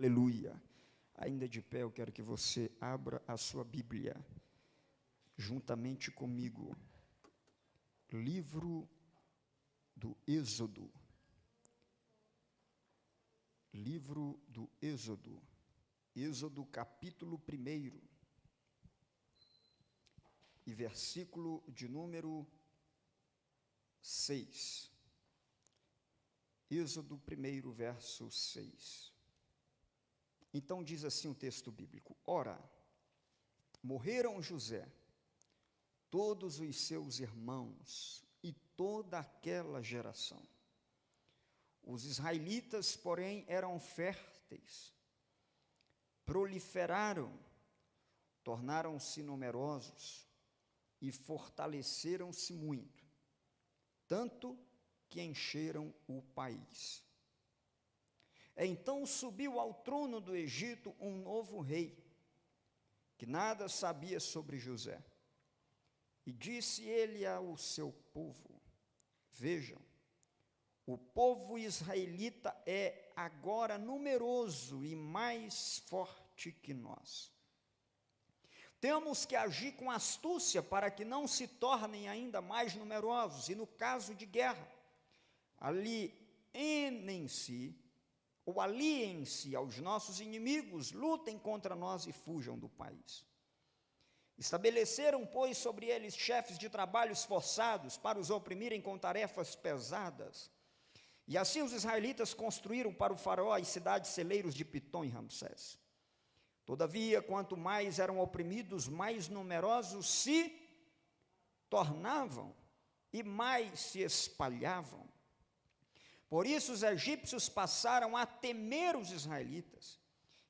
Aleluia. Ainda de pé, eu quero que você abra a sua Bíblia, juntamente comigo. Livro do Êxodo. Livro do Êxodo. Êxodo capítulo 1. E versículo de número 6. Êxodo 1, verso 6. Então diz assim o texto bíblico: Ora, morreram José, todos os seus irmãos e toda aquela geração. Os israelitas, porém, eram férteis, proliferaram, tornaram-se numerosos e fortaleceram-se muito, tanto que encheram o país. Então subiu ao trono do Egito um novo rei, que nada sabia sobre José. E disse ele ao seu povo: Vejam, o povo israelita é agora numeroso e mais forte que nós. Temos que agir com astúcia para que não se tornem ainda mais numerosos, e no caso de guerra, aliem-se aos nossos inimigos, lutem contra nós e fujam do país. Estabeleceram, pois, sobre eles chefes de trabalhos forçados para os oprimirem com tarefas pesadas. E assim os israelitas construíram para o faraó as cidades celeiros de Pitom e Ramsés. Todavia, quanto mais eram oprimidos, mais numerosos se tornavam e mais se espalhavam. Por isso os egípcios passaram a temer os israelitas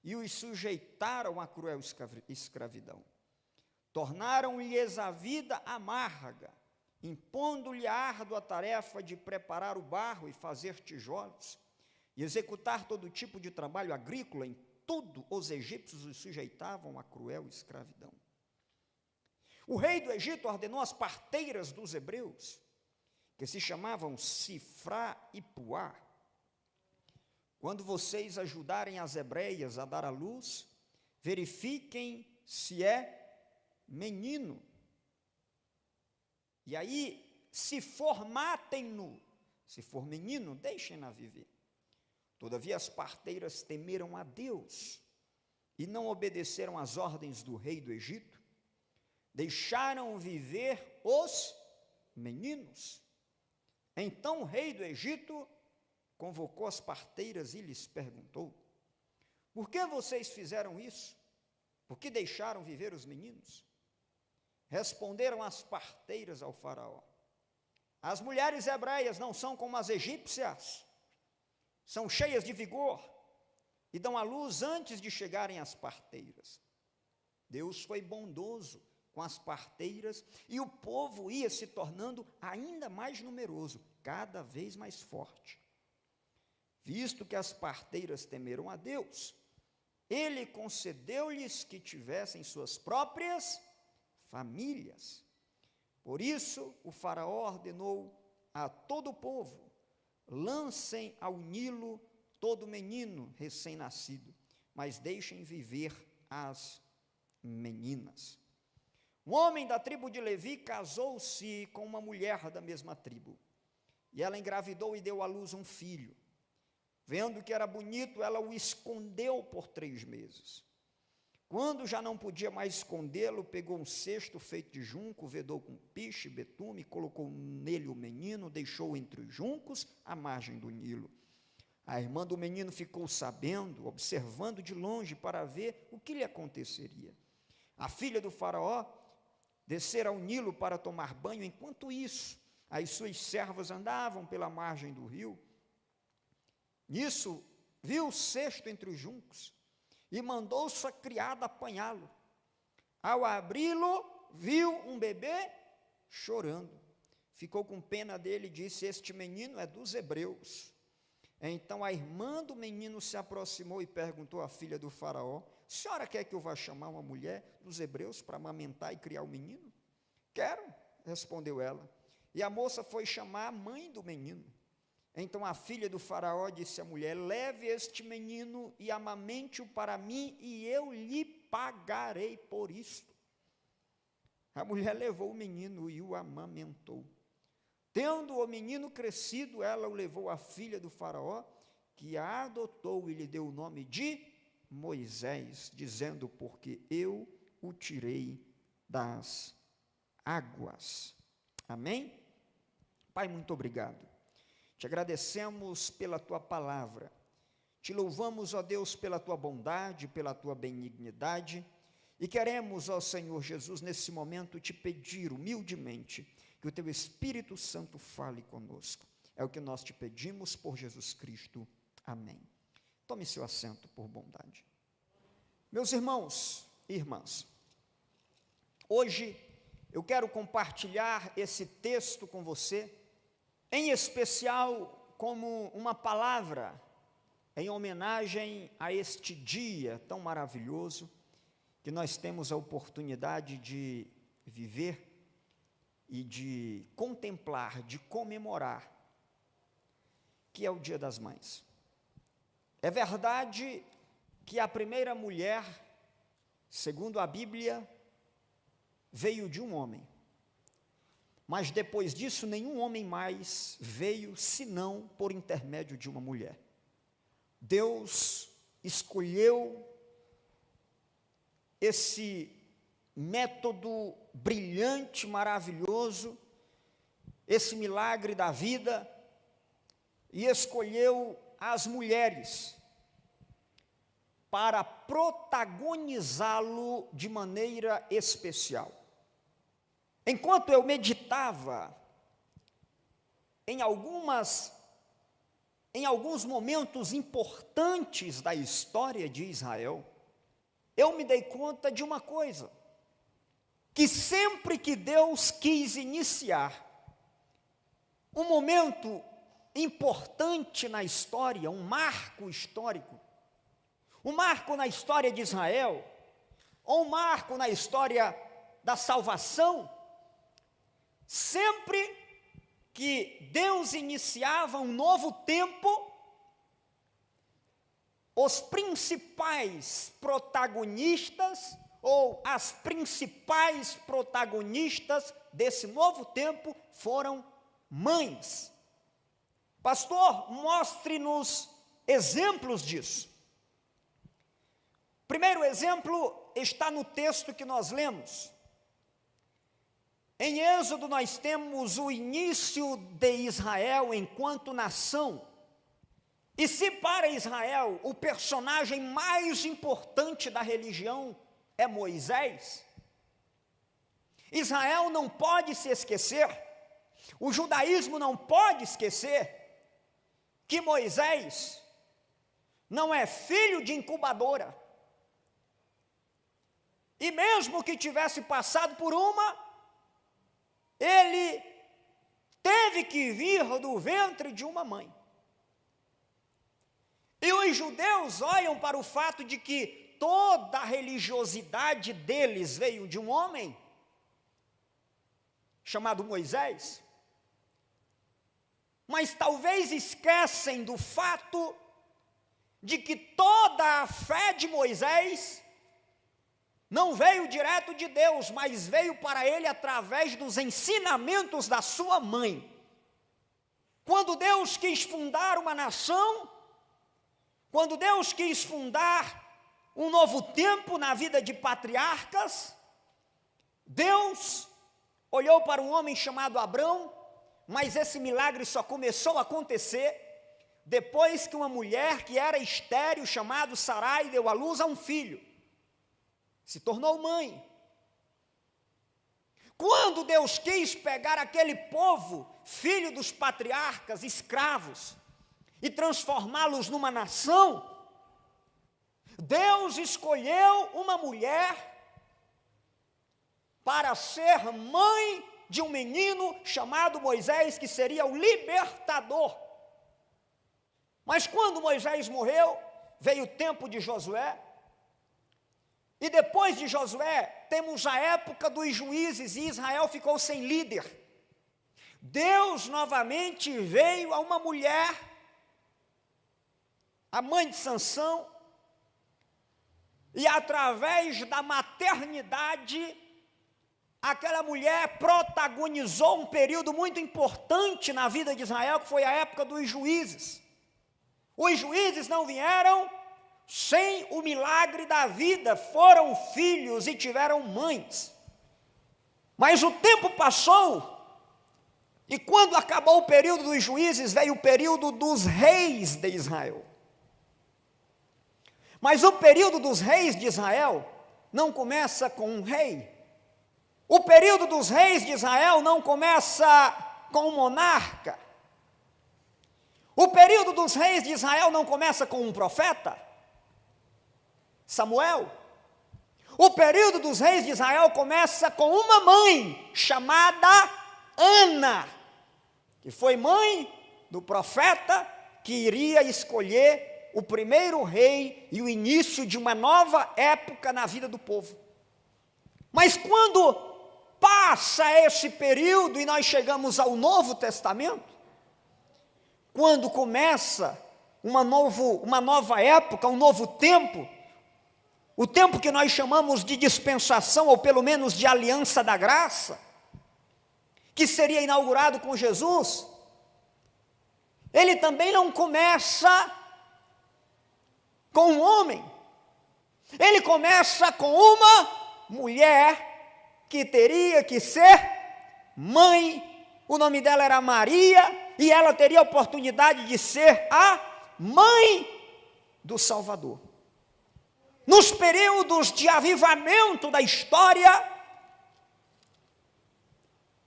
e os sujeitaram à cruel escravidão. Tornaram-lhes a vida amarga, impondo-lhe a árdua tarefa de preparar o barro e fazer tijolos, e executar todo tipo de trabalho agrícola. Em tudo os egípcios os sujeitavam à cruel escravidão. O rei do Egito ordenou às parteiras dos hebreus, que se chamavam Sifrá e Puá: quando vocês ajudarem as hebreias a dar à luz, verifiquem se é menino. E aí, se for, matem-no. Se for menino, deixem-na viver. Todavia as parteiras temeram a Deus e não obedeceram às ordens do rei do Egito. Deixaram viver os meninos. Então o rei do Egito convocou as parteiras e lhes perguntou: Por que vocês fizeram isso? Por que deixaram viver os meninos? Responderam as parteiras ao faraó: As mulheres hebreias não são como as egípcias, são cheias de vigor e dão à luz antes de chegarem às parteiras. Deus foi bondoso com as parteiras, e o povo ia se tornando ainda mais numeroso, cada vez mais forte. Visto que as parteiras temeram a Deus, ele concedeu-lhes que tivessem suas próprias famílias. Por isso, o faraó ordenou a todo o povo: lancem ao Nilo todo menino recém-nascido, mas deixem viver as meninas. Um homem da tribo de Levi casou-se com uma mulher da mesma tribo, e ela engravidou e deu à luz um filho. Vendo que era bonito, ela o escondeu por 3 meses. Quando já não podia mais escondê-lo, pegou um cesto feito de junco, vedou com piche, betume, colocou nele o menino, deixou entre os juncos à margem do Nilo. A irmã do menino ficou sabendo, observando de longe para ver o que lhe aconteceria. A filha do faraó descera ao Nilo para tomar banho. Enquanto isso, as suas servas andavam pela margem do rio. Nisso, viu o cesto entre os juncos e mandou sua criada apanhá-lo. Ao abri-lo, viu um bebê chorando. Ficou com pena dele e disse: Este menino é dos hebreus. Então a irmã do menino se aproximou e perguntou à filha do faraó: A senhora quer que eu vá chamar uma mulher dos hebreus para amamentar e criar o menino? Quero, respondeu ela. E a moça foi chamar a mãe do menino. Então a filha do faraó disse à mulher: leve este menino e amamente-o para mim, e eu lhe pagarei por isto. A mulher levou o menino e o amamentou. Tendo o menino crescido, ela o levou à filha do faraó, que a adotou e lhe deu o nome de Moisés, dizendo: porque eu o tirei das águas. Amém? Pai, muito obrigado. Te agradecemos pela tua palavra. Te louvamos, ó Deus, pela tua bondade, pela tua benignidade, e queremos, ó Senhor Jesus, nesse momento te pedir humildemente que o teu Espírito Santo fale conosco. É o que nós te pedimos por Jesus Cristo. Amém. Tome seu assento por bondade. Meus irmãos e irmãs, hoje eu quero compartilhar esse texto com você, em especial como uma palavra em homenagem a este dia tão maravilhoso que nós temos a oportunidade de viver e de contemplar, de comemorar, que é o Dia das Mães. É verdade que a primeira mulher, segundo a Bíblia, veio de um homem. Mas depois disso, nenhum homem mais veio, senão por intermédio de uma mulher. Deus escolheu esse método brilhante, maravilhoso, esse milagre da vida, e escolheu as mulheres para protagonizá-lo de maneira especial. Enquanto eu meditava em alguns momentos importantes da história de Israel, eu me dei conta de uma coisa, que sempre que Deus quis iniciar um momento importante na história, um marco histórico, um marco na história de Israel, ou um marco na história da salvação, sempre que Deus iniciava um novo tempo, os principais protagonistas, ou as principais protagonistas desse novo tempo foram mães. Pastor, mostre-nos exemplos disso. Primeiro exemplo está no texto que nós lemos. Em Êxodo nós temos o início de Israel enquanto nação. E se para Israel o personagem mais importante da religião é Moisés, Israel não pode se esquecer, o judaísmo não pode esquecer que Moisés não é filho de incubadora. E mesmo que tivesse passado por uma, ele teve que vir do ventre de uma mãe. E os judeus olham para o fato de que toda a religiosidade deles veio de um homem chamado Moisés, mas talvez esquecem do fato de que toda a fé de Moisés não veio direto de Deus, mas veio para ele através dos ensinamentos da sua mãe. Quando Deus quis fundar uma nação, quando Deus quis fundar um novo tempo na vida de patriarcas, Deus olhou para um homem chamado Abrão, mas esse milagre só começou a acontecer depois que uma mulher que era estéril, chamada Sarai, deu à luz a um filho. Se tornou mãe. Quando Deus quis pegar aquele povo, filho dos patriarcas, escravos, e transformá-los numa nação, Deus escolheu uma mulher para ser mãe de um menino chamado Moisés, que seria o libertador. Mas quando Moisés morreu, veio o tempo de Josué, e depois de Josué, temos a época dos juízes, e Israel ficou sem líder. Deus novamente veio a uma mulher, a mãe de Sansão, e através da maternidade, aquela mulher protagonizou um período muito importante na vida de Israel, que foi a época dos juízes. Os juízes não vieram sem o milagre da vida, foram filhos e tiveram mães. Mas o tempo passou, e quando acabou o período dos juízes, veio o período dos reis de Israel. Mas o período dos reis de Israel não começa com um rei. O período dos reis de Israel não começa com um monarca. O período dos reis de Israel não começa com um profeta, Samuel. O período dos reis de Israel começa com uma mãe chamada Ana, que foi mãe do profeta que iria escolher o primeiro rei e o início de uma nova época na vida do povo. Mas quando passa esse período e nós chegamos ao Novo Testamento, quando começa uma nova época, um novo tempo, o tempo que nós chamamos de dispensação, ou pelo menos de aliança da graça, que seria inaugurado com Jesus, ele também não começa com um homem, ele começa com uma mulher que teria que ser mãe. O nome dela era Maria, e ela teria a oportunidade de ser a mãe do Salvador. Nos períodos de avivamento da história,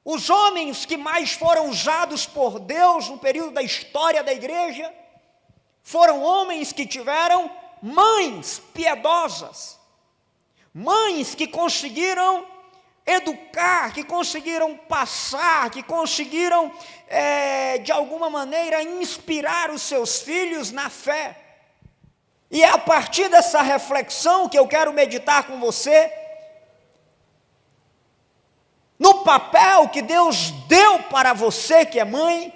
os homens que mais foram usados por Deus no período da história da igreja, foram homens que tiveram mães piedosas, mães que conseguiram educar, que conseguiram passar, que conseguiram, de alguma maneira, inspirar os seus filhos na fé. E é a partir dessa reflexão que eu quero meditar com você, no papel que Deus deu para você que é mãe,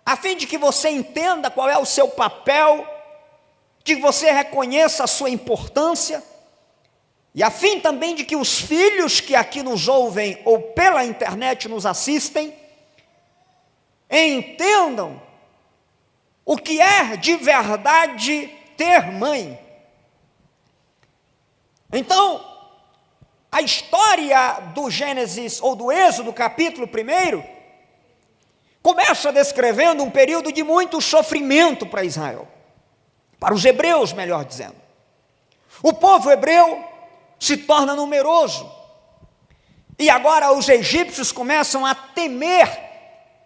a fim de que você entenda qual é o seu papel, de que você reconheça a sua importância, e a fim também de que os filhos que aqui nos ouvem ou pela internet nos assistem, entendam o que é de verdade ter mãe. Então, a história do Gênesis ou do Êxodo, capítulo 1, começa descrevendo um período de muito sofrimento para Israel, para os hebreus, melhor dizendo. O povo hebreu se torna numeroso, e agora os egípcios começam a temer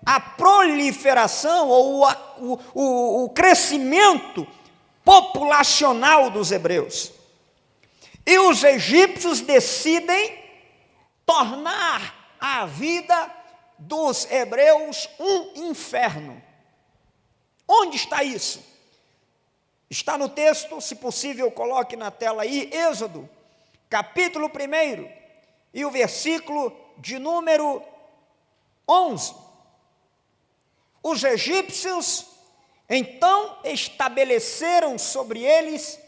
a proliferação ou o crescimento populacional dos hebreus. E os egípcios decidem tornar a vida dos hebreus um inferno. Onde está isso? Está no texto, se possível coloque na tela aí, Êxodo, capítulo 1, e o versículo de número 11. Os egípcios, então, estabeleceram sobre eles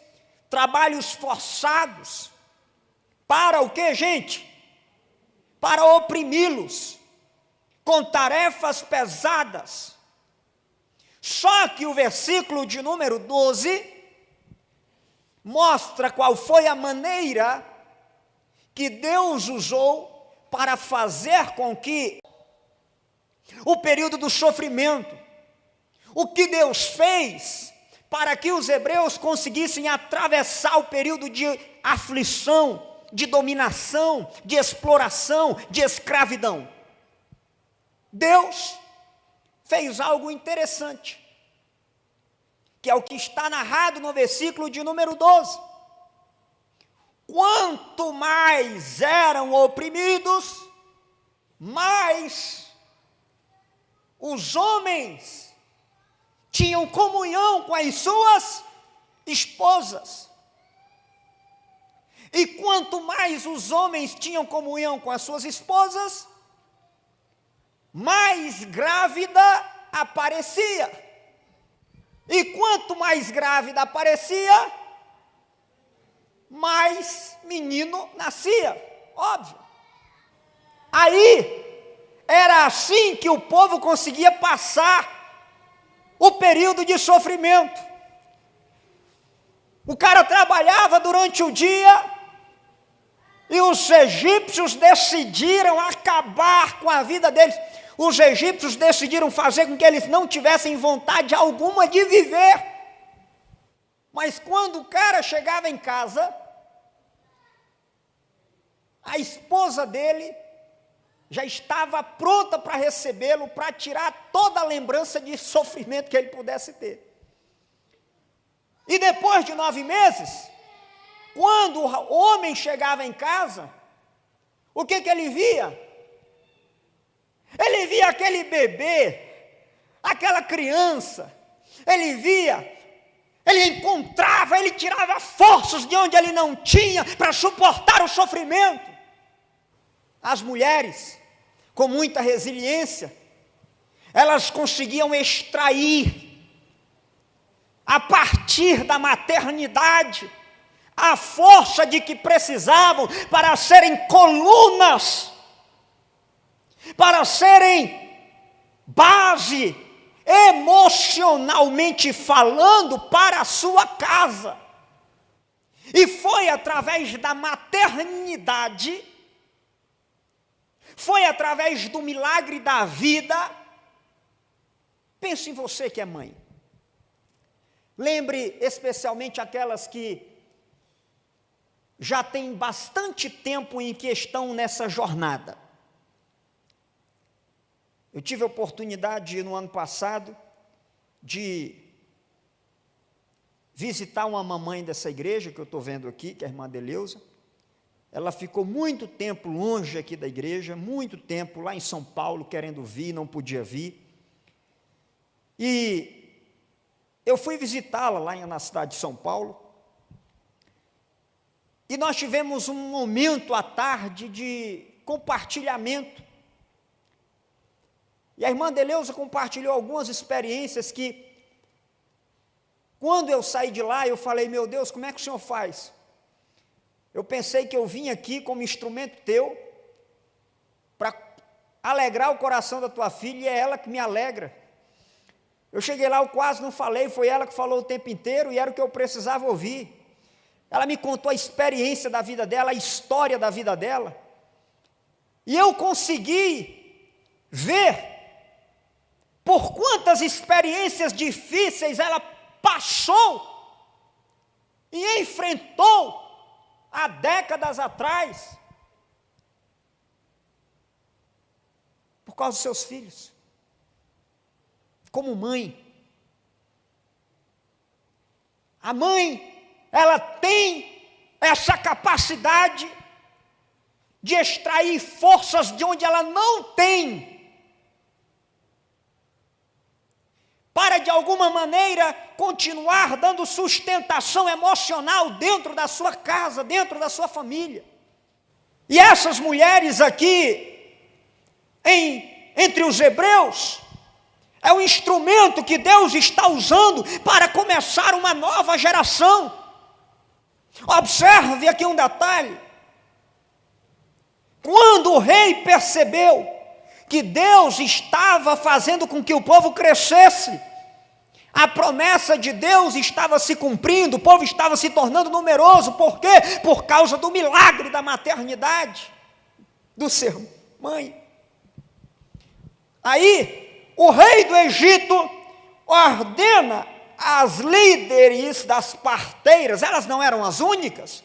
trabalhos forçados. Para o quê, gente? Para oprimi-los, com tarefas pesadas. Só que o versículo de número 12 mostra qual foi a maneira que Deus usou para fazer com que o período do sofrimento, o que Deus fez para que os hebreus conseguissem atravessar o período de aflição, de dominação, de exploração, de escravidão. Deus fez algo interessante, que é o que está narrado no versículo de número 12. Quanto mais eram oprimidos, mais os homens tinham comunhão com as suas esposas. E quanto mais os homens tinham comunhão com as suas esposas, mais grávida aparecia. E quanto mais grávida aparecia, mais menino nascia, óbvio. Aí, era assim que o povo conseguia passar o período de sofrimento. O cara trabalhava durante o dia e os egípcios decidiram acabar com a vida deles. Os egípcios decidiram fazer com que eles não tivessem vontade alguma de viver. Mas quando o cara chegava em casa, a esposa dele já estava pronta para recebê-lo, para tirar toda a lembrança de sofrimento que ele pudesse ter. E depois de 9 meses, quando o homem chegava em casa, o que ele via? Ele via aquele bebê, aquela criança, ele encontrava, ele tirava forças de onde ele não tinha para suportar o sofrimento. As mulheres, com muita resiliência, elas conseguiam extrair, a partir da maternidade, a força de que precisavam para serem colunas, para serem base, emocionalmente falando, para a sua casa. E foi através da maternidade, foi através do milagre da vida. Pense em você que é mãe. Lembre especialmente aquelas que já têm bastante tempo em que estão nessa jornada. Eu tive a oportunidade no ano passado de visitar uma mamãe dessa igreja que eu estou vendo aqui, que é a irmã Deleuza. Ela ficou muito tempo longe aqui da igreja, muito tempo lá em São Paulo, querendo vir, não podia vir. E eu fui visitá-la lá na cidade de São Paulo, e nós tivemos um momento à tarde de compartilhamento. E a irmã Deleuza compartilhou algumas experiências que, quando eu saí de lá, eu falei: meu Deus, como é que o Senhor faz? Eu pensei que eu vim aqui como instrumento teu, para alegrar o coração da tua filha, e é ela que me alegra. Eu cheguei lá, eu quase não falei, foi ela que falou o tempo inteiro, e era o que eu precisava ouvir. Ela me contou a experiência da vida dela, a história da vida dela, e eu consegui ver por quantas experiências difíceis ela passou e enfrentou há décadas atrás, por causa dos seus filhos. Como mãe, a mãe, ela tem essa capacidade de extrair forças de onde ela não tem, para de alguma maneira continuar dando sustentação emocional dentro da sua casa, dentro da sua família. E essas mulheres aqui, entre os hebreus, é um instrumento que Deus está usando para começar uma nova geração. Observe aqui um detalhe. Quando o rei percebeu que Deus estava fazendo com que o povo crescesse, a promessa de Deus estava se cumprindo, o povo estava se tornando numeroso. Por quê? Por causa do milagre da maternidade, do ser mãe. Aí, o rei do Egito ordena as líderes das parteiras, elas não eram as únicas,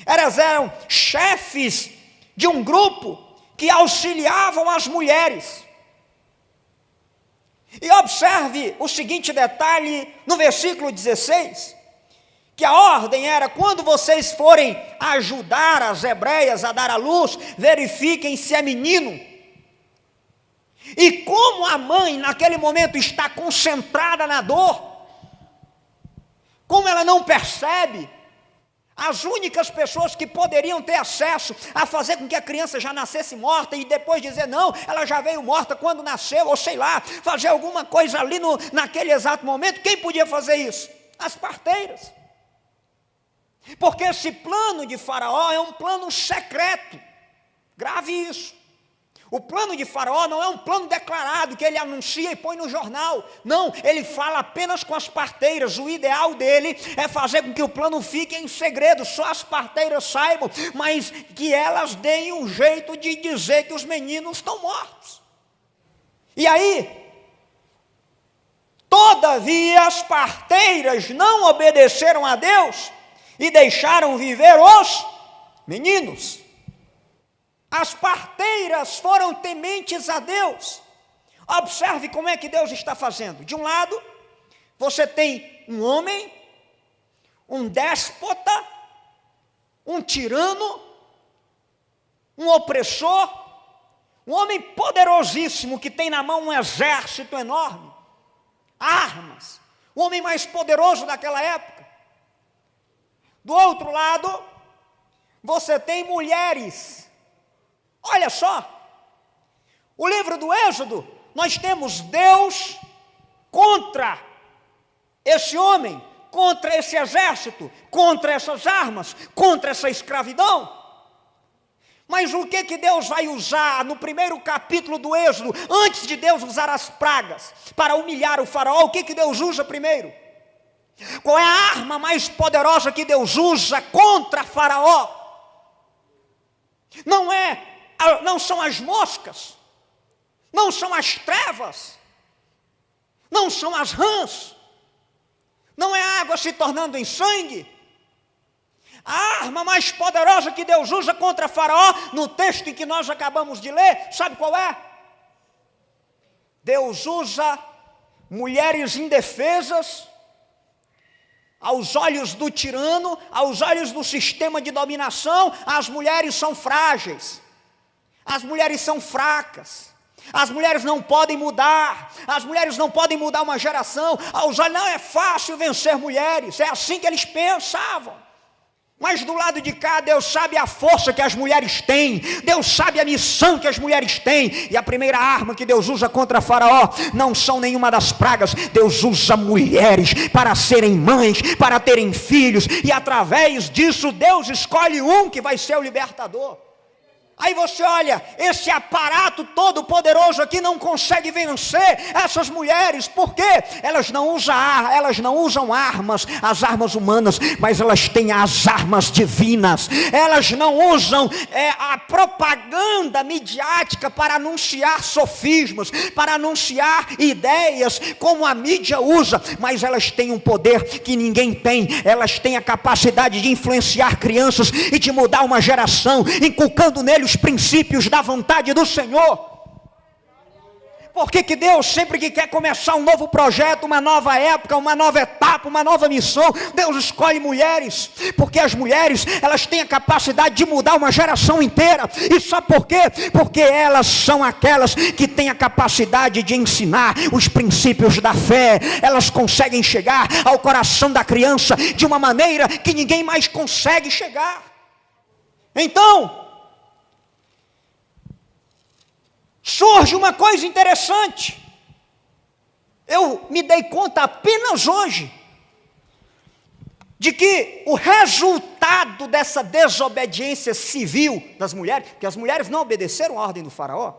elas eram chefes de um grupo que auxiliavam as mulheres. E observe o seguinte detalhe no versículo 16, que a ordem era: quando vocês forem ajudar as hebreias a dar à luz, verifiquem se é menino. E como a mãe naquele momento está concentrada na dor, como ela não percebe, As únicas pessoas que poderiam ter acesso a fazer com que a criança já nascesse morta e depois dizer, não, ela já veio morta quando nasceu, ou sei lá, fazer alguma coisa ali naquele exato momento, quem podia fazer isso? As parteiras. Porque esse plano de Faraó é um plano secreto, grave isso. O plano de Faraó não é um plano declarado, que ele anuncia e põe no jornal. Não, ele fala apenas com as parteiras. O ideal dele é fazer com que o plano fique em segredo, só as parteiras saibam, mas que elas deem um jeito de dizer que os meninos estão mortos. E aí, todavia as parteiras não obedeceram a Deus e deixaram viver os meninos. As parteiras foram tementes a Deus. Observe como é que Deus está fazendo. De um lado, você tem um homem, um déspota, um tirano, um opressor, um homem poderosíssimo que tem na mão um exército enorme, armas, o homem mais poderoso daquela época. Do outro lado, você tem mulheres. Olha só, o livro do Êxodo, nós temos Deus contra esse homem, contra esse exército, contra essas armas, contra essa escravidão. Mas o que Deus vai usar no primeiro capítulo do Êxodo, antes de Deus usar as pragas para humilhar o faraó? O que Deus usa primeiro? Qual é a arma mais poderosa que Deus usa contra faraó? Não são as moscas, não são as trevas, não são as rãs, não é a água se tornando em sangue. A arma mais poderosa que Deus usa contra Faraó, no texto em que nós acabamos de ler, sabe qual é? Deus usa mulheres indefesas, aos olhos do tirano, aos olhos do sistema de dominação. As mulheres são frágeis. As mulheres são fracas, as mulheres não podem mudar, as mulheres não podem mudar uma geração. Aos olhos não é fácil vencer mulheres, é assim que eles pensavam. Mas do lado de cá, Deus sabe a força que as mulheres têm, Deus sabe a missão que as mulheres têm. E a primeira arma que Deus usa contra Faraó não são nenhuma das pragas. Deus usa mulheres para serem mães, para terem filhos, e através disso Deus escolhe um que vai ser o libertador. Aí você olha, esse aparato todo poderoso aqui não consegue vencer essas mulheres. Por quê? Elas não usam armas, as armas humanas, mas elas têm as armas divinas. Elas não usam a propaganda midiática para anunciar sofismas, para anunciar ideias como a mídia usa, mas elas têm um poder que ninguém tem. Elas têm a capacidade de influenciar crianças e de mudar uma geração, inculcando neles os princípios da vontade do Senhor. Por que Deus, sempre que quer começar um novo projeto, uma nova época, uma nova etapa, uma nova missão, Deus escolhe mulheres? Porque as mulheres, elas têm a capacidade de mudar uma geração inteira. E sabe por quê? Porque elas são aquelas que têm a capacidade de ensinar os princípios da fé. Elas conseguem chegar ao coração da criança de uma maneira que ninguém mais consegue chegar. Então, surge uma coisa interessante. Eu me dei conta apenas hoje de que o resultado dessa desobediência civil das mulheres, que as mulheres não obedeceram a ordem do faraó,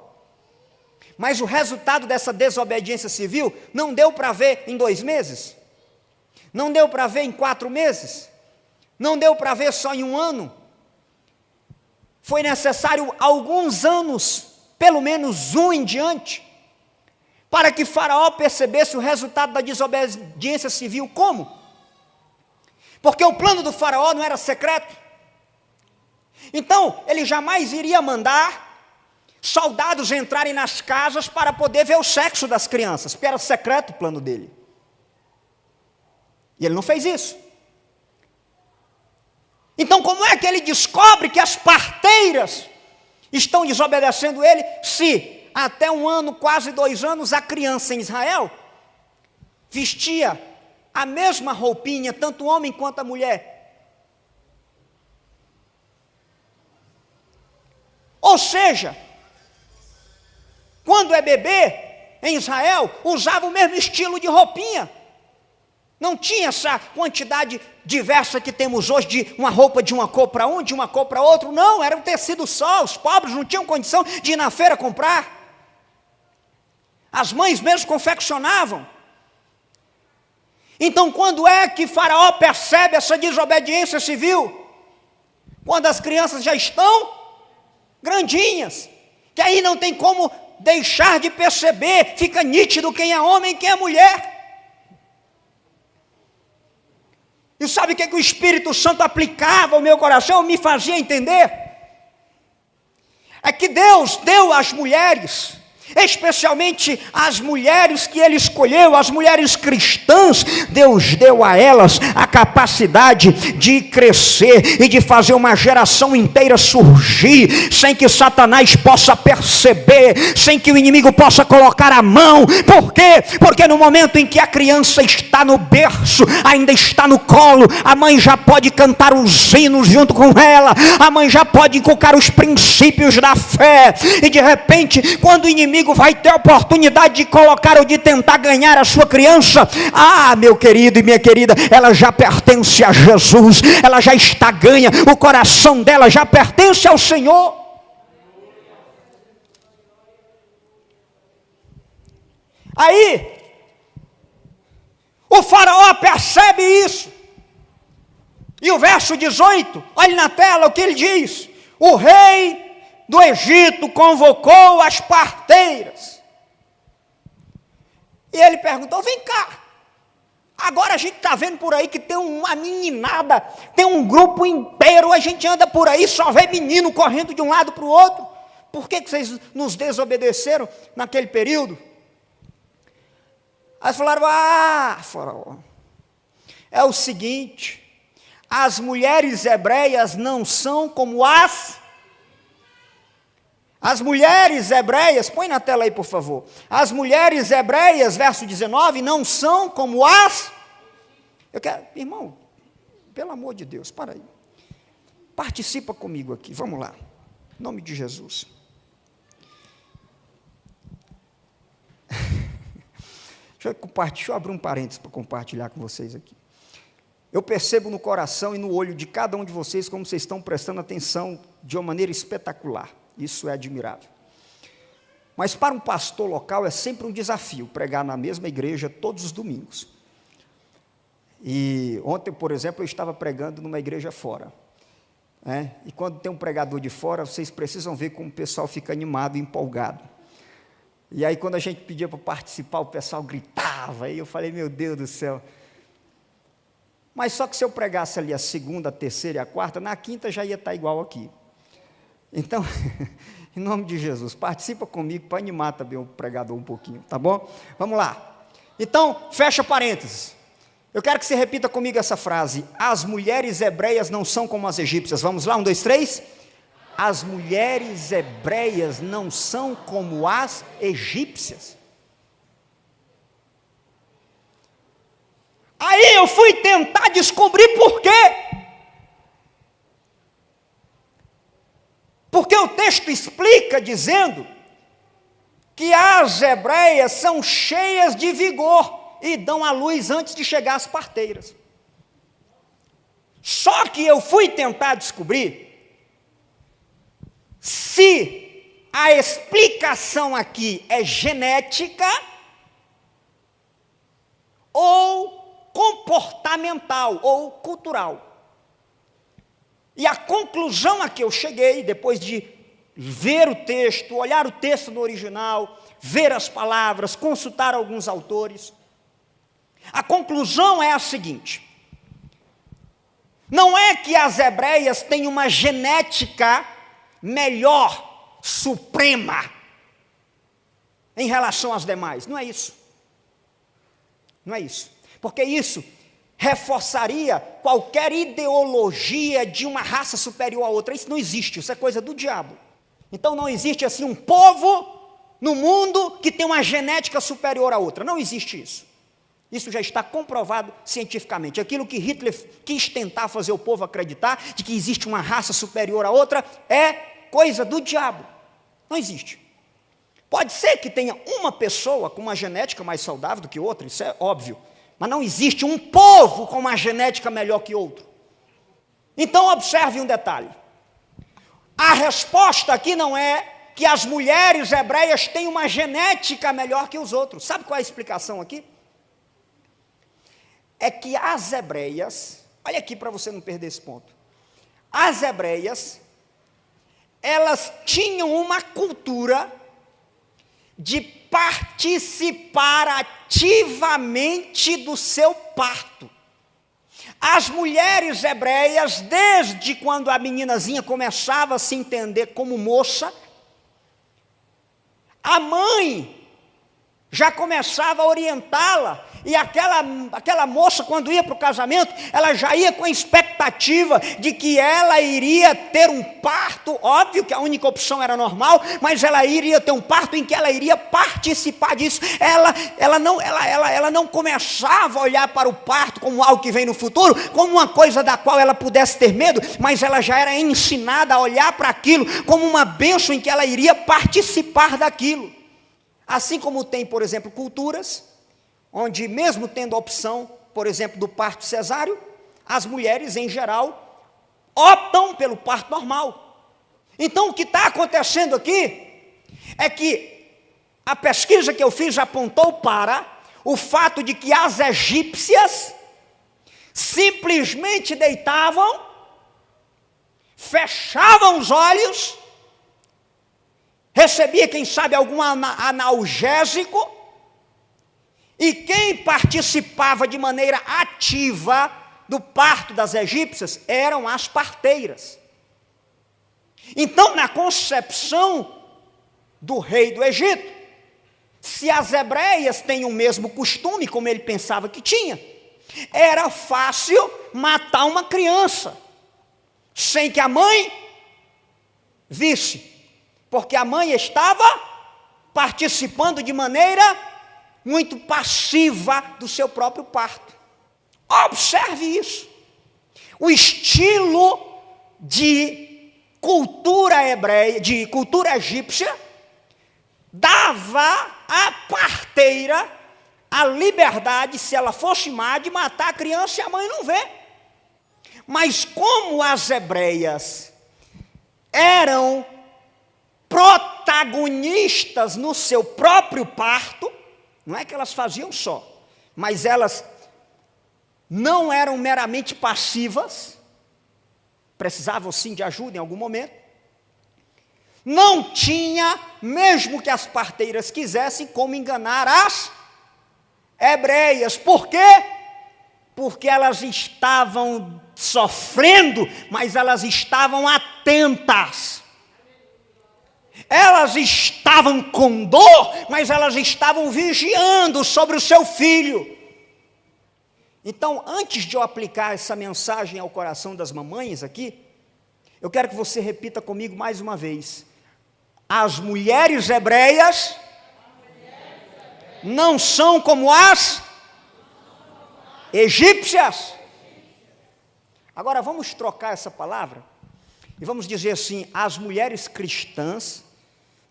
mas o resultado dessa desobediência civil não deu para ver em 2 meses, não deu para ver em 4 meses, não deu para ver só em 1 ano. Foi necessário alguns anos, pelo menos 1 em diante, para que Faraó percebesse o resultado da desobediência civil. Como? Porque o plano do Faraó não era secreto. Então, ele jamais iria mandar soldados entrarem nas casas para poder ver o sexo das crianças, porque era secreto o plano dele. E ele não fez isso. Então, como é que ele descobre que as parteiras estão desobedecendo ele, se até 1 ano, quase 2 anos, a criança em Israel vestia a mesma roupinha, tanto o homem quanto a mulher? Ou seja, quando é bebê, em Israel, usava o mesmo estilo de roupinha. Não tinha essa quantidade diversa que temos hoje de uma roupa de uma cor para um, de uma cor para outro. Não, era um tecido só. Os pobres não tinham condição de ir na feira comprar. As mães mesmo confeccionavam. Então, quando é que Faraó percebe essa desobediência civil? Quando as crianças já estão grandinhas, que aí não tem como deixar de perceber, fica nítido quem é homem e quem é mulher. E sabe o que o Espírito Santo aplicava ao meu coração, me fazia entender? É que Deus deu às mulheres, especialmente as mulheres que Ele escolheu, as mulheres cristãs, Deus deu a elas a capacidade de crescer e de fazer uma geração inteira surgir, sem que Satanás possa perceber, sem que o inimigo possa colocar a mão. Por quê? Porque no momento em que a criança está no berço, ainda está no colo, a mãe já pode cantar os hinos junto com ela, a mãe já pode inculcar os princípios da fé, e de repente, quando o inimigo vai ter a oportunidade de colocar ou de tentar ganhar a sua criança, meu querido e minha querida, ela já pertence a Jesus, ela já está ganha, o coração dela já pertence ao Senhor. Aí, o Faraó percebe isso, e o verso 18, olhe na tela o que ele diz: o rei do Egito convocou as parteiras. E ele perguntou: vem cá, agora a gente está vendo por aí que tem uma meninada, tem um grupo inteiro, a gente anda por aí, só vê menino correndo de um lado para o outro. Por que vocês nos desobedeceram naquele período? Aí falaram: Faraó, é o seguinte, as mulheres hebreias não são como as mulheres hebreias, põe na tela aí por favor, as mulheres hebreias, verso 19, não são como eu quero, irmão, pelo amor de Deus, para aí, participa comigo aqui, vamos lá, em nome de Jesus. Deixa eu abrir um parênteses para compartilhar com vocês aqui. Eu percebo no coração e no olho de cada um de vocês como vocês estão prestando atenção de uma maneira espetacular. Isso é admirável. Mas para um pastor local é sempre um desafio pregar na mesma igreja todos os domingos. E ontem, por exemplo, eu estava pregando numa igreja fora. E quando tem um pregador de fora, vocês precisam ver como o pessoal fica animado e empolgado. E aí quando a gente pedia para participar, o pessoal gritava, e eu falei: meu Deus do céu. Mas só que se eu pregasse ali a segunda, a terceira e a quarta, na quinta já ia estar igual aqui. Então, em nome de Jesus, participa comigo para animar também o pregador um pouquinho, tá bom? Vamos lá. Então, fecha parênteses. Eu quero que você repita comigo essa frase: as mulheres hebreias não são como as egípcias. Vamos lá, 1, 2, 3. As mulheres hebreias não são como as egípcias. Aí eu fui tentar descobrir por quê. Porque o texto explica dizendo que as hebreias são cheias de vigor e dão à luz antes de chegar às parteiras. Só que eu fui tentar descobrir se a explicação aqui é genética ou comportamental ou cultural. E a conclusão a que eu cheguei, depois de ver o texto, olhar o texto no original, ver as palavras, consultar alguns autores, a conclusão é a seguinte: não é que as hebreias têm uma genética melhor, suprema, em relação às demais, não é isso. Não é isso, porque isso reforçaria qualquer ideologia de uma raça superior a outra. Isso não existe, isso é coisa do diabo. Então não existe assim um povo no mundo que tem uma genética superior a outra, não existe isso. Isso já está comprovado cientificamente. Aquilo que Hitler quis tentar fazer o povo acreditar, de que existe uma raça superior a outra, é coisa do diabo. Não existe. Pode ser que tenha uma pessoa com uma genética mais saudável do que outra, isso é óbvio. Mas não existe um povo com uma genética melhor que outro. Então observe um detalhe. A resposta aqui não é que as mulheres hebreias têm uma genética melhor que os outros. Sabe qual é a explicação aqui? É que as hebreias, olha aqui para você não perder esse ponto. As hebreias, elas tinham uma cultura de participar ativamente do seu parto. As mulheres hebreias, desde quando a meninazinha começava a se entender como moça, a mãe já começava a orientá-la, e aquela moça, quando ia para o casamento, ela já ia com a expectativa de que ela iria ter um parto, óbvio que a única opção era normal, mas ela iria ter um parto em que ela iria participar disso. Ela não começava a olhar para o parto como algo que vem no futuro, como uma coisa da qual ela pudesse ter medo, mas ela já era ensinada a olhar para aquilo como uma bênção em que ela iria participar daquilo. Assim como tem, por exemplo, culturas onde, mesmo tendo a opção, por exemplo, do parto cesáreo, as mulheres, em geral, optam pelo parto normal. Então, o que está acontecendo aqui é que a pesquisa que eu fiz apontou para o fato de que as egípcias simplesmente deitavam, fechavam os olhos, recebia, quem sabe, algum analgésico, e quem participava de maneira ativa do parto das egípcias eram as parteiras. Então, na concepção do rei do Egito, se as hebreias têm o mesmo costume, como ele pensava que tinha, era fácil matar uma criança, sem que a mãe visse, porque a mãe estava participando de maneira muito passiva do seu próprio parto. Observe isso. O estilo de cultura hebreia, de cultura egípcia, dava à parteira a liberdade, se ela fosse má, de matar a criança e a mãe não vê. Mas como as hebreias eram protagonistas no seu próprio parto, não é que elas faziam só, mas elas não eram meramente passivas, precisavam sim de ajuda em algum momento. Não tinha, mesmo que as parteiras quisessem, como enganar as hebreias. Por quê? Porque elas estavam sofrendo, mas elas estavam atentas. Elas estavam com dor, mas elas estavam vigiando sobre o seu filho. Então, antes de eu aplicar essa mensagem ao coração das mamães aqui, eu quero que você repita comigo mais uma vez. As mulheres hebreias não são como as egípcias. Agora vamos trocar essa palavra e vamos dizer assim: as mulheres cristãs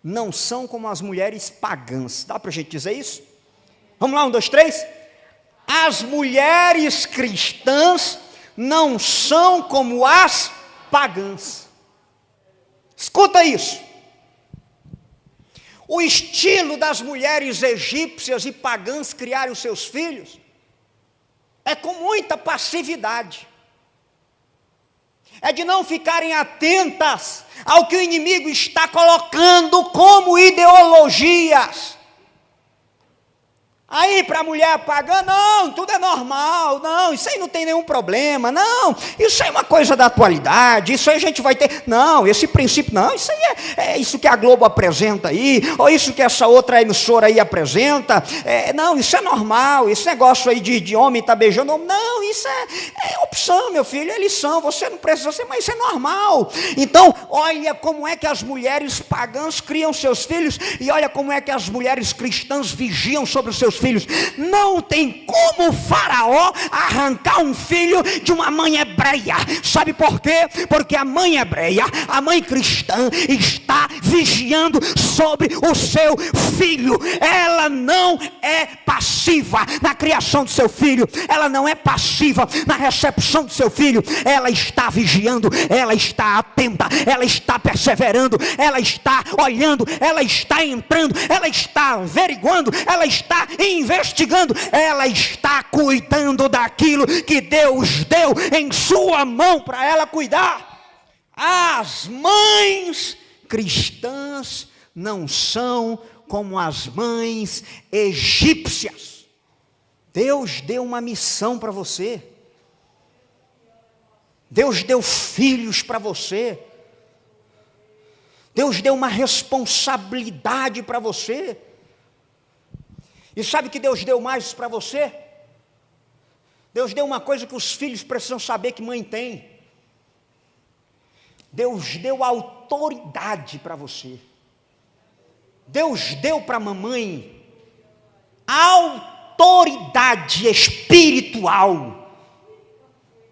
não são como as mulheres pagãs. Dá para a gente dizer isso? Vamos lá, 1, 2, 3. As mulheres cristãs não são como as pagãs. Escuta isso. O estilo das mulheres egípcias e pagãs criarem os seus filhos é com muita passividade. É de não ficarem atentas ao que o inimigo está colocando como ideologias. Aí para a mulher pagã, não, tudo é normal, não, isso aí não tem nenhum problema, não, isso aí é uma coisa da atualidade, isso aí a gente vai ter, não, esse princípio, não, isso aí é isso que a Globo apresenta aí, ou isso que essa outra emissora aí apresenta, não, isso é normal, esse negócio aí de homem tá beijando, não, isso é opção, meu filho, é lição, você não precisa ser, mas isso é normal. Então, olha como é que as mulheres pagãs criam seus filhos, e olha como é que as mulheres cristãs vigiam sobre os seus filhos. Não tem como o faraó arrancar um filho de uma mãe hebreia. Sabe por quê? Porque a mãe hebreia, a mãe cristã, está vigiando sobre o seu filho. Ela não é passiva na criação do seu filho. Ela não é passiva na recepção do seu filho. Ela está vigiando, ela está atenta, ela está perseverando, ela está olhando, ela está entrando, ela está averiguando, ela está investigando, ela está cuidando daquilo que Deus deu em sua mão para ela cuidar. As mães cristãs não são como as mães egípcias. Deus deu uma missão para você. Deus deu filhos para você. Deus deu uma responsabilidade para você. E sabe que Deus deu mais para você? Deus deu uma coisa que os filhos precisam saber que mãe tem. Deus deu autoridade para você. Deus deu para a mamãe autoridade espiritual.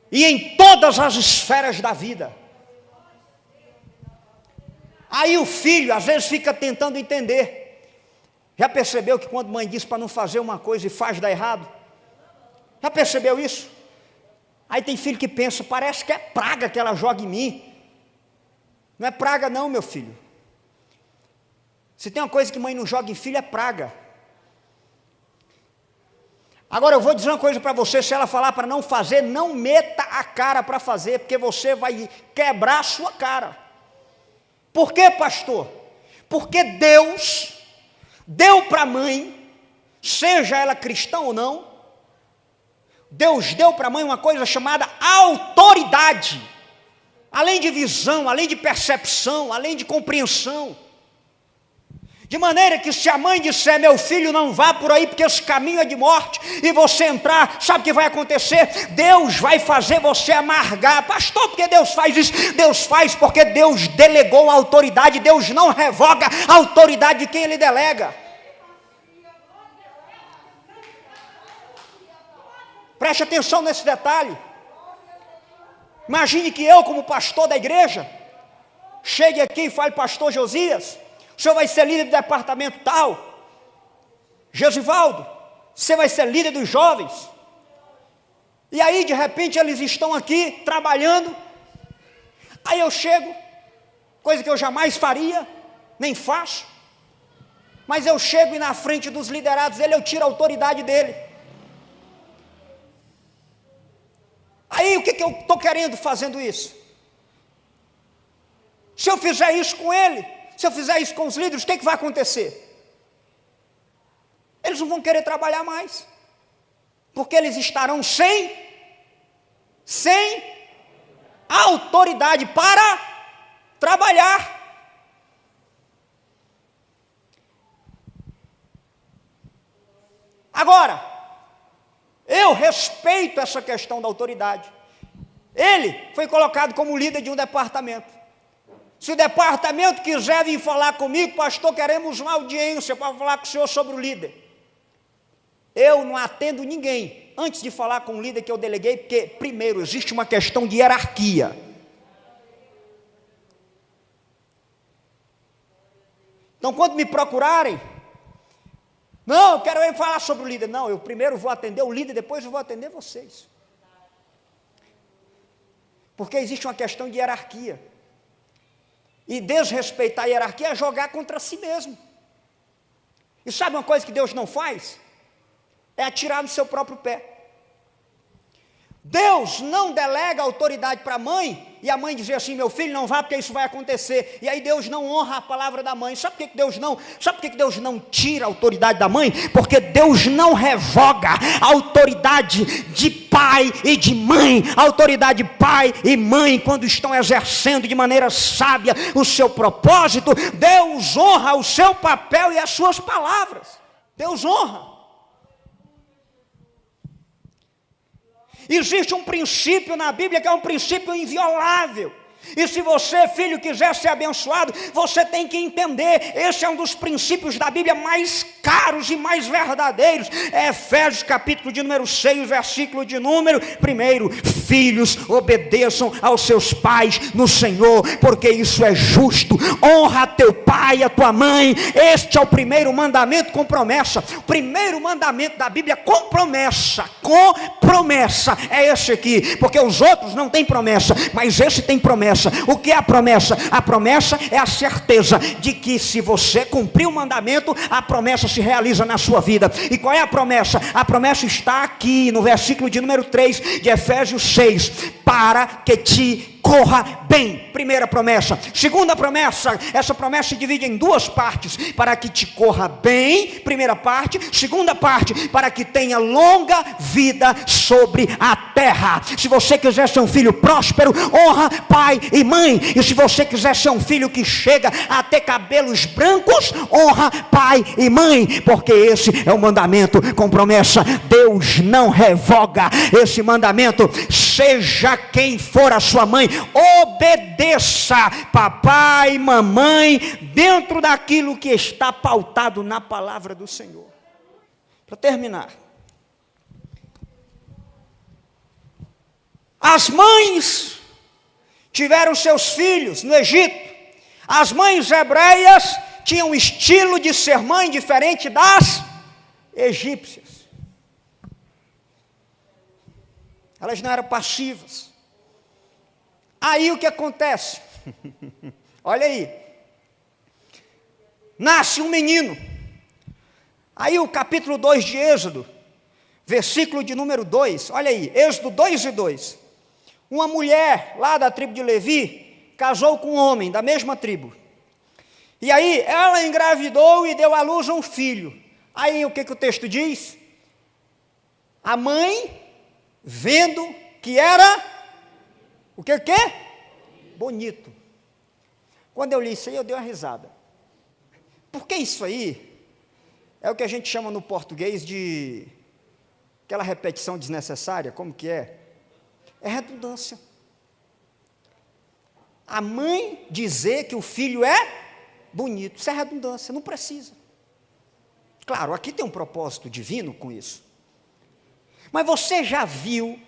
E em todas as esferas da vida. Aí o filho às vezes fica tentando entender. Já percebeu que quando mãe diz para não fazer uma coisa e faz dar errado? Já percebeu isso? Aí tem filho que pensa, parece que é praga que ela joga em mim. Não é praga não, meu filho. Se tem uma coisa que mãe não joga em filho, é praga. Agora eu vou dizer uma coisa para você, se ela falar para não fazer, não meta a cara para fazer, porque você vai quebrar a sua cara. Por quê, pastor? Porque Deus deu para a mãe, seja ela cristã ou não, Deus deu para a mãe uma coisa chamada autoridade, além de visão, além de percepção, além de compreensão. De maneira que se a mãe disser, meu filho, não vá por aí porque esse caminho é de morte, e você entrar, sabe o que vai acontecer? Deus vai fazer você amargar. Pastor, por que Deus faz isso? Deus faz porque Deus delegou a autoridade. Deus não revoga a autoridade de quem Ele delega. Preste atenção nesse detalhe. Imagine que eu, como pastor da igreja, chegue aqui e fale, pastor Josias, o senhor vai ser líder do departamento tal. Gesivaldo, você vai ser líder dos jovens. E aí, de repente, eles estão aqui trabalhando. Aí eu chego, coisa que eu jamais faria, nem faço. Mas eu chego e na frente dos liderados dele, eu tiro a autoridade dele. Aí, o que eu estou querendo fazendo isso? Se eu fizer isso com ele, se eu fizer isso com os líderes, o que vai acontecer? Eles não vão querer trabalhar mais, porque eles estarão sem autoridade para trabalhar. Agora, eu respeito essa questão da autoridade. Ele foi colocado como líder de um departamento. Se o departamento quiser vir falar comigo, pastor, queremos uma audiência para falar com o senhor sobre o líder. Eu não atendo ninguém antes de falar com o líder que eu deleguei, porque, primeiro, existe uma questão de hierarquia. Então, quando me procurarem, não, eu quero falar sobre o líder. Não, eu primeiro vou atender o líder, depois eu vou atender vocês. Porque existe uma questão de hierarquia. E desrespeitar a hierarquia é jogar contra si mesmo. E sabe uma coisa que Deus não faz? É atirar no seu próprio pé. Deus não delega autoridade para a mãe, e a mãe dizer assim, meu filho, não vá porque isso vai acontecer. E aí Deus não honra a palavra da mãe. Sabe por que Deus não tira a autoridade da mãe? Porque Deus não revoga a autoridade de pai e de mãe. A autoridade de pai e mãe, quando estão exercendo de maneira sábia o seu propósito, Deus honra o seu papel e as suas palavras. Deus honra. Existe um princípio na Bíblia que é um princípio inviolável, E se você, filho, quiser ser abençoado, você tem que entender, esse é um dos princípios da Bíblia mais caros e mais verdadeiros. É Efésios capítulo de número 6, versículo de número 1. Filhos, obedeçam aos seus pais no Senhor, porque isso é justo. Honra teu pai e a tua mãe. Este é o primeiro mandamento com promessa. O primeiro mandamento da Bíblia com promessa. Com promessa é esse aqui, porque os outros não têm promessa, mas esse tem promessa. O que é a promessa? A promessa é a certeza de que se você cumprir o mandamento, a promessa se realiza na sua vida. E qual é a promessa? A promessa está aqui no versículo de número 3 de Efésios 6, para que te corra bem. Primeira promessa. Segunda promessa, essa promessa se divide em duas partes: para que te corra bem, primeira parte. Segunda parte, para que tenha longa vida sobre a terra. Se você quiser ser um filho próspero, honra pai e mãe. E se você quiser ser um filho que chega a ter cabelos brancos, honra pai e mãe, porque esse é o mandamento com promessa. Deus não revoga esse mandamento. Seja quem for a sua mãe, obedeça papai e mamãe dentro daquilo que está pautado na palavra do Senhor. Para terminar, as mães tiveram seus filhos no Egito. As mães hebreias tinham um estilo de ser mãe diferente das egípcias. Elas não eram passivas. Aí o que acontece? Olha aí. Nasce um menino. Aí o capítulo 2 de Êxodo, versículo de número 2. Olha aí, Êxodo 2:2. Uma mulher lá da tribo de Levi casou com um homem da mesma tribo. E aí ela engravidou e deu à luz a um filho. Aí o que o texto diz? A mãe, vendo que era o que? Bonito. Quando eu li isso aí, eu dei uma risada. Porque isso aí é o que a gente chama no português de aquela repetição desnecessária. Como que é? É redundância. A mãe dizer que o filho é bonito, isso é redundância, não precisa. Claro, aqui tem um propósito divino com isso. Mas você já viu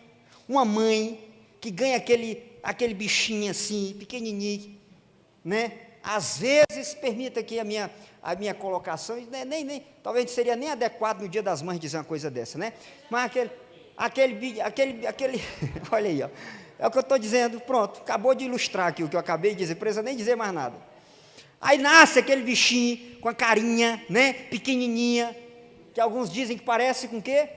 uma mãe que ganha aquele bichinho assim, pequenininho, né? Às vezes, permita aqui a minha colocação, talvez seria nem adequado no Dia das Mães dizer uma coisa dessa, né? Mas aquele olha aí, ó, é o que eu estou dizendo, pronto, acabou de ilustrar aqui o que eu acabei de dizer, não precisa nem dizer mais nada. Aí nasce aquele bichinho com a carinha, né, pequenininha, que alguns dizem que parece com o quê?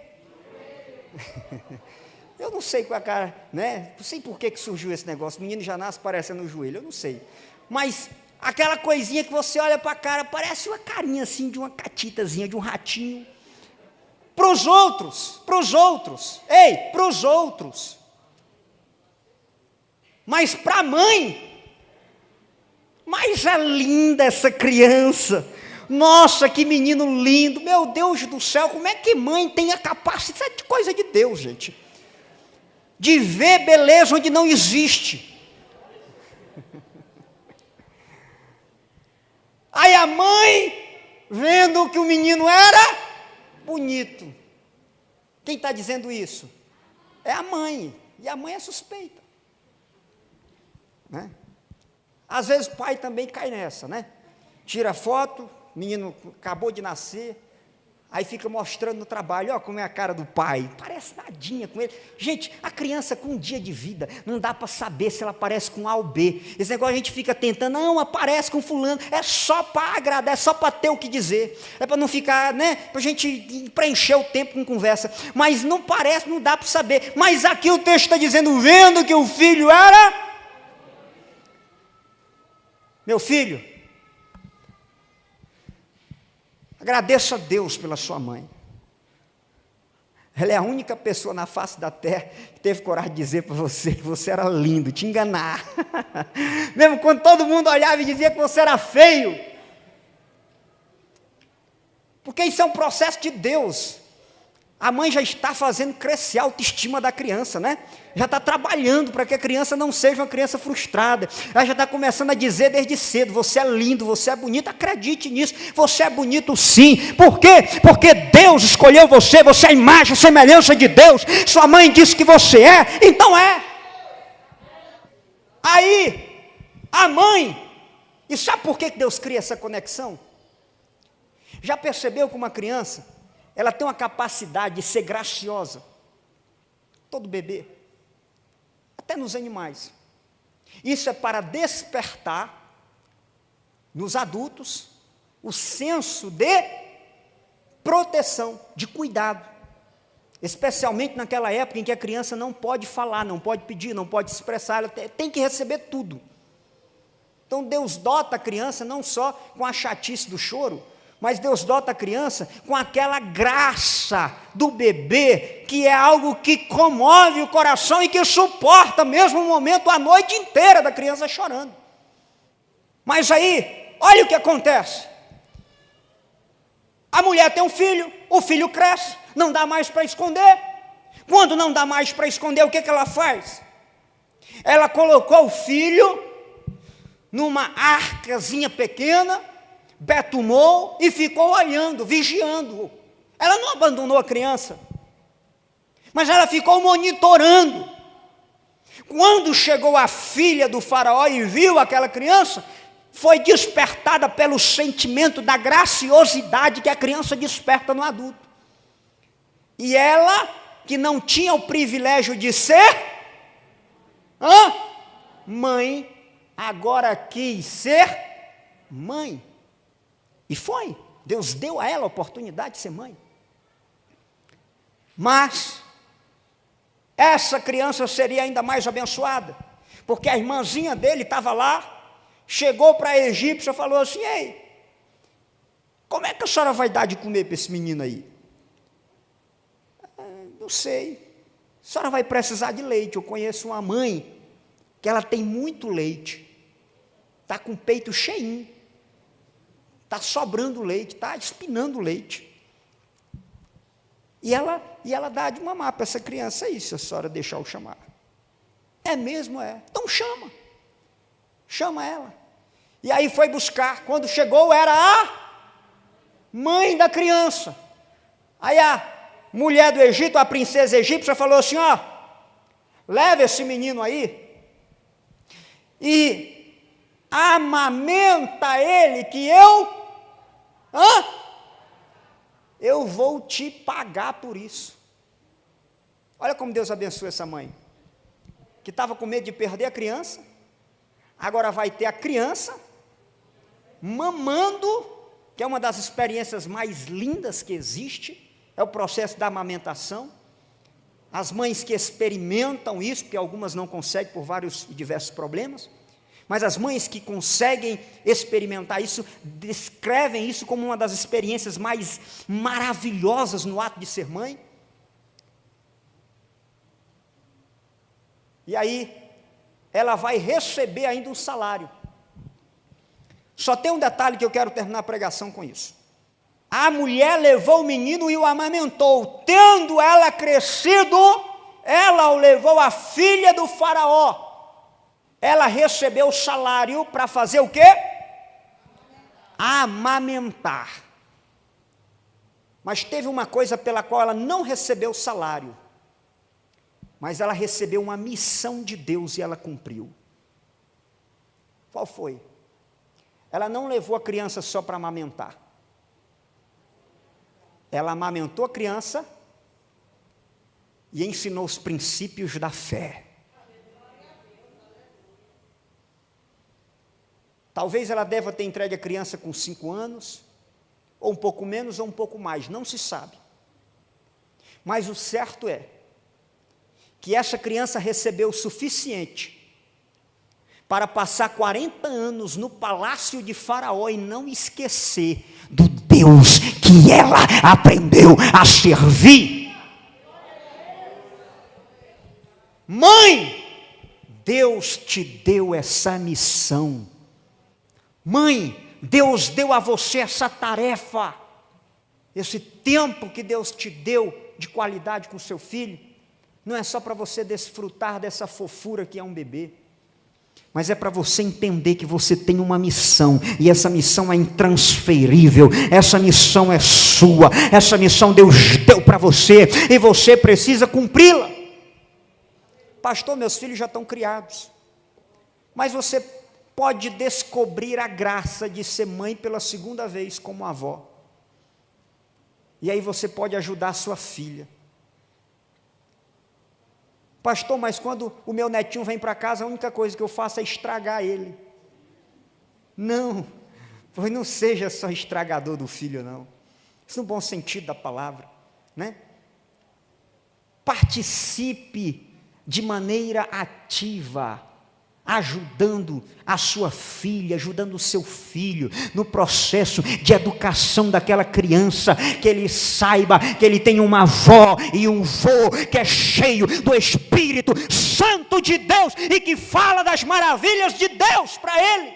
Eu não sei com a cara, né? Não sei por que surgiu esse negócio. O menino já nasce parecendo o joelho, eu não sei. Mas aquela coisinha que você olha para a cara, parece uma carinha assim de uma catitazinha, de um ratinho. Para os outros, para os outros. Mas para a mãe, mas é linda essa criança. Nossa, que menino lindo, meu Deus do céu, como é que mãe tem a capacidade, de coisa de Deus, gente, de ver beleza onde não existe. Aí a mãe, vendo que o menino era bonito. Quem está dizendo isso? É a mãe, e a mãe é suspeita, né? Às vezes o pai também cai nessa, né? Tira foto, o menino acabou de nascer, aí fica mostrando no trabalho, ó, como é a cara do pai, parece nadinha com ele. Gente, a criança com um dia de vida, não dá para saber se ela parece com A ou B. Esse negócio a gente fica tentando, não, aparece com fulano, é só para agradar, é só para ter o que dizer, é para não ficar, né, para a gente preencher o tempo com conversa, mas não parece, não dá para saber. Mas aqui o texto está dizendo, vendo que o filho era... Meu filho, agradeça a Deus pela sua mãe. Ela é a única pessoa na face da terra que teve coragem de dizer para você que você era lindo, te enganar. Mesmo quando todo mundo olhava e dizia que você era feio. Porque isso é um processo de Deus. a mãe já está fazendo crescer a autoestima da criança, né? Já está trabalhando para que a criança não seja uma criança frustrada. Ela já está começando a dizer desde cedo: você é lindo, você é bonito, acredite nisso, você é bonito sim. Por quê? Porque Deus escolheu você, você é a imagem, a semelhança de Deus. Sua mãe disse que você é, então é. Aí, a mãe, e sabe por que Deus cria essa conexão? Já percebeu que uma criança, ela tem uma capacidade de ser graciosa? Todo bebê, até nos animais. Isso é para despertar nos adultos o senso de proteção, de cuidado. Especialmente naquela época em que a criança não pode falar, não pode pedir, não pode se expressar, ela tem que receber tudo. Então Deus dota a criança não só com a chatice do choro, mas Deus dota a criança com aquela graça do bebê, que é algo que comove o coração e que suporta mesmo o momento, a noite inteira da criança chorando. Mas aí, olha o que acontece. A mulher tem um filho, o filho cresce, não dá mais para esconder. Quando não dá mais para esconder, o que ela faz? Ela colocou o filho numa arcazinha pequena, betumou e ficou olhando, vigiando-o. Ela não abandonou a criança, mas ela ficou monitorando. Quando chegou a filha do faraó e viu aquela criança, foi despertada pelo sentimento da graciosidade que a criança desperta no adulto. E ela, que não tinha o privilégio de ser mãe, agora quis ser mãe. E foi, Deus deu a ela a oportunidade de ser mãe. Mas essa criança seria ainda mais abençoada, porque a irmãzinha dele estava lá, chegou para a egípcia e falou assim: ei, como é que a senhora vai dar de comer para esse menino aí? Não sei, a senhora vai precisar de leite. Eu conheço uma mãe que ela tem muito leite, está com o peito cheinho, está sobrando leite, está espinando leite. E ela dá de mamar para essa criança aí, se a senhora deixar eu chamar. É mesmo? É. Então chama ela. E aí foi buscar, quando chegou era a mãe da criança. Aí a mulher do Egito, a princesa egípcia, falou assim: ó, leva esse menino aí e amamenta ele, que eu vou te pagar por isso. Olha como Deus abençoa essa mãe, que estava com medo de perder a criança, agora vai ter a criança mamando, que é uma das experiências mais lindas que existe, é o processo da amamentação. As mães que experimentam isso, porque algumas não conseguem por vários e diversos problemas, mas as mães que conseguem experimentar isso, descrevem isso como uma das experiências mais maravilhosas no ato de ser mãe. E aí, ela vai receber ainda um salário. Só tem um detalhe que eu quero terminar a pregação com isso. A mulher levou o menino e o amamentou. Tendo ela crescido, ela o levou à filha do faraó. Ela recebeu o salário para fazer o quê? Amamentar. Mas teve uma coisa pela qual ela não recebeu o salário. Mas ela recebeu uma missão de Deus e ela cumpriu. Qual foi? Ela não levou a criança só para amamentar. Ela amamentou a criança e ensinou os princípios da fé. Talvez ela deva ter entregue a criança com 5 anos, ou um pouco menos, ou um pouco mais, não se sabe. Mas o certo é que essa criança recebeu o suficiente para passar 40 anos no palácio de Faraó e não esquecer do Deus que ela aprendeu a servir. Mãe, Deus te deu essa missão. Mãe, Deus deu a você essa tarefa, esse tempo que Deus te deu de qualidade com o seu filho, não é só para você desfrutar dessa fofura que é um bebê, mas é para você entender que você tem uma missão, e essa missão é intransferível, essa missão é sua, essa missão Deus deu para você, e você precisa cumpri-la. Pastor, meus filhos já estão criados, mas você pode descobrir a graça de ser mãe pela segunda vez como avó, e aí você pode ajudar a sua filha. Pastor, mas quando o meu netinho vem para casa, a única coisa que eu faço é estragar ele. Não, pois não seja só estragador do filho, não. Isso no bom sentido da palavra, né? Participe de maneira ativa, ajudando a sua filha, ajudando o seu filho, no processo de educação daquela criança, que ele saiba que ele tem uma avó e um vô, que é cheio do Espírito Santo de Deus, e que fala das maravilhas de Deus para ele.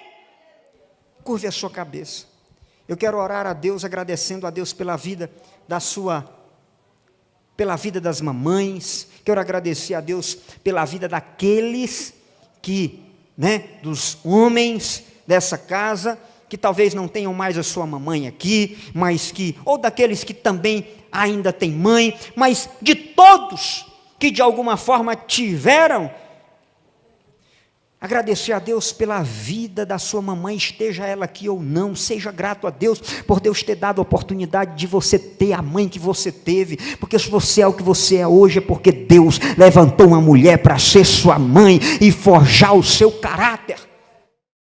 Curve a sua cabeça. Eu quero orar a Deus, agradecendo a Deus pela vida pela vida das mamães. Quero agradecer a Deus pela vida daqueles que, dos homens dessa casa, que talvez não tenham mais a sua mamãe aqui, mas ou daqueles que também ainda têm mãe, mas de todos que de alguma forma tiveram. Agradecer a Deus pela vida da sua mamãe, esteja ela aqui ou não. Seja grato a Deus por Deus ter dado a oportunidade de você ter a mãe que você teve, porque se você é o que você é hoje, é porque Deus levantou uma mulher para ser sua mãe e forjar o seu caráter.